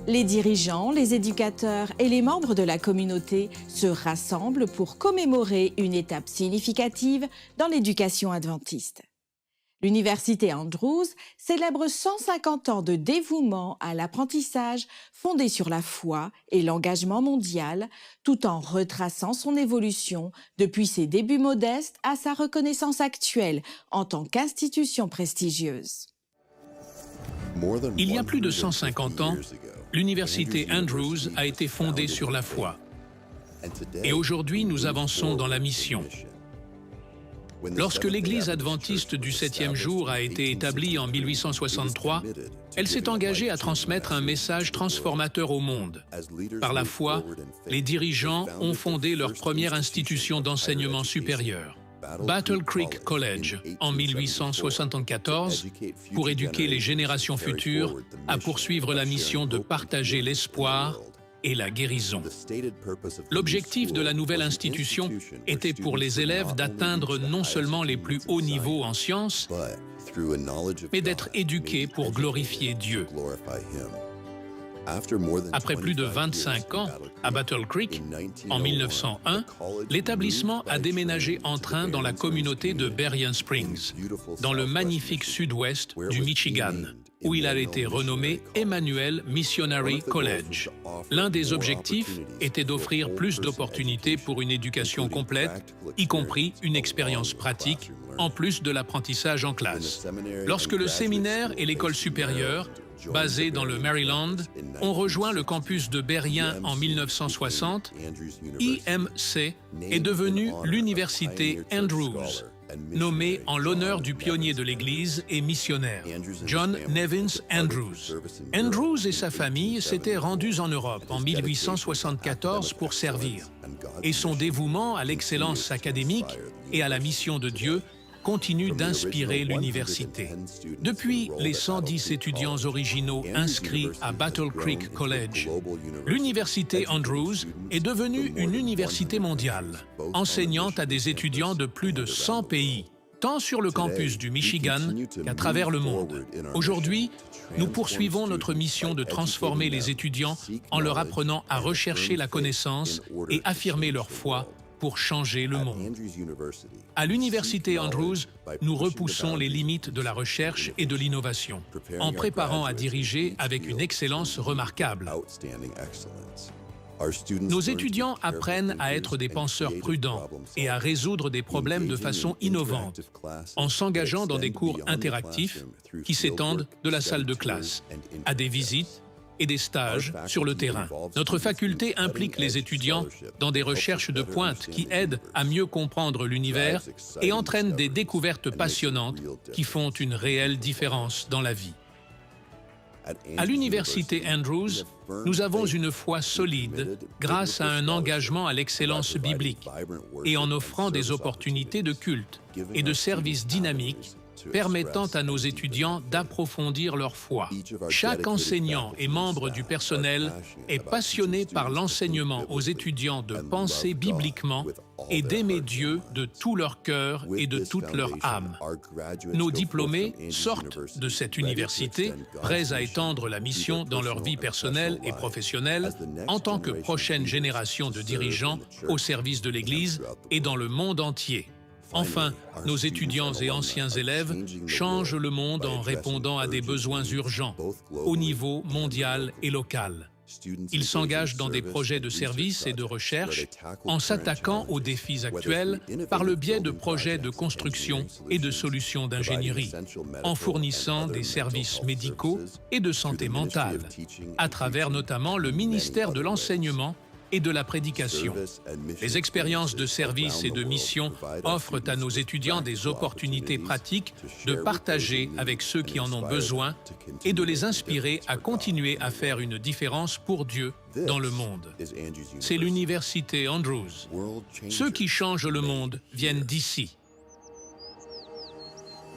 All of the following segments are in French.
Les dirigeants, les éducateurs et les membres de la communauté se rassemblent pour commémorer une étape significative dans l'éducation adventiste. L'Université Andrews célèbre 150 ans de dévouement à l'apprentissage fondé sur la foi et l'engagement mondial, tout en retraçant son évolution depuis ses débuts modestes à sa reconnaissance actuelle en tant qu'institution prestigieuse. Il y a plus de 150 ans, l'Université Andrews a été fondée sur la foi. Et aujourd'hui, nous avançons dans la mission. Lorsque l'Église adventiste du 7e jour a été établie en 1863, elle s'est engagée à transmettre un message transformateur au monde. Par la foi, les dirigeants ont fondé leur première institution d'enseignement supérieur, Battle Creek College, en 1874, pour éduquer les générations futures à poursuivre la mission de partager l'espoir et la guérison. L'objectif de la nouvelle institution était pour les élèves d'atteindre non seulement les plus hauts niveaux en sciences, mais d'être éduqués pour glorifier Dieu. Après plus de 25 ans, à Battle Creek, en 1901, l'établissement a déménagé en train dans la communauté de Berrien Springs, dans le magnifique sud-ouest du Michigan, où il a été renommé Emmanuel Missionary College. L'un des objectifs était d'offrir plus d'opportunités pour une éducation complète, y compris une expérience pratique, en plus de l'apprentissage en classe. Lorsque le séminaire et l'école supérieure, basés dans le Maryland, ont rejoint le campus de Berrien en 1960, IMC est devenu l'Université Andrews, nommée en l'honneur du pionnier de l'Église et missionnaire, John Nevins Andrews. Andrews et sa famille s'étaient rendus en Europe en 1874 pour servir, et son dévouement à l'excellence académique et à la mission de Dieu continue d'inspirer l'université. Depuis les 110 étudiants originaux inscrits à Battle Creek College, l'Université Andrews est devenue une université mondiale, enseignant à des étudiants de plus de 100 pays, tant sur le campus du Michigan qu'à travers le monde. Aujourd'hui, nous poursuivons notre mission de transformer les étudiants en leur apprenant à rechercher la connaissance et affirmer leur foi pour changer le monde. À l'Université Andrews, nous repoussons les limites de la recherche et de l'innovation, en préparant à diriger avec une excellence remarquable. Nos étudiants apprennent à être des penseurs prudents et à résoudre des problèmes de façon innovante, en s'engageant dans des cours interactifs qui s'étendent de la salle de classe à des visites et des stages sur le terrain. Notre faculté implique les étudiants dans des recherches de pointe qui aident à mieux comprendre l'univers et entraînent des découvertes passionnantes qui font une réelle différence dans la vie. À l'Université Andrews, nous avons une foi solide grâce à un engagement à l'excellence biblique et en offrant des opportunités de culte et de services dynamiques permettant à nos étudiants d'approfondir leur foi. Chaque enseignant et membre du personnel est passionné par l'enseignement aux étudiants de penser bibliquement et d'aimer Dieu de tout leur cœur et de toute leur âme. Nos diplômés sortent de cette université, prêts à étendre la mission dans leur vie personnelle et professionnelle en tant que prochaine génération de dirigeants au service de l'Église et dans le monde entier. Enfin, nos étudiants et anciens élèves changent le monde en répondant à des besoins urgents, au niveau mondial et local. Ils s'engagent dans des projets de service et de recherche en s'attaquant aux défis actuels par le biais de projets de construction et de solutions d'ingénierie, en fournissant des services médicaux et de santé mentale, à travers notamment le ministère de l'Enseignement et de la prédication. Les expériences de service et de mission offrent à nos étudiants des opportunités pratiques de partager avec ceux qui en ont besoin et de les inspirer à continuer à faire une différence pour Dieu dans le monde. C'est l'Université Andrews. Ceux qui changent le monde viennent d'ici.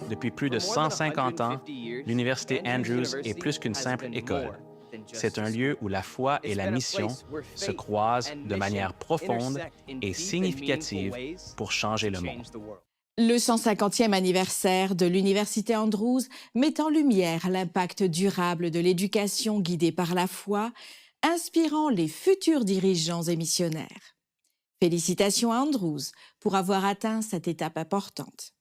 Depuis plus de 150 ans, l'Université Andrews est plus qu'une simple école. C'est un lieu où la foi et la mission se croisent de manière profonde et significative pour changer le monde. Le 150e anniversaire de l'Université Andrews met en lumière l'impact durable de l'éducation guidée par la foi, inspirant les futurs dirigeants et missionnaires. Félicitations à Andrews pour avoir atteint cette étape importante.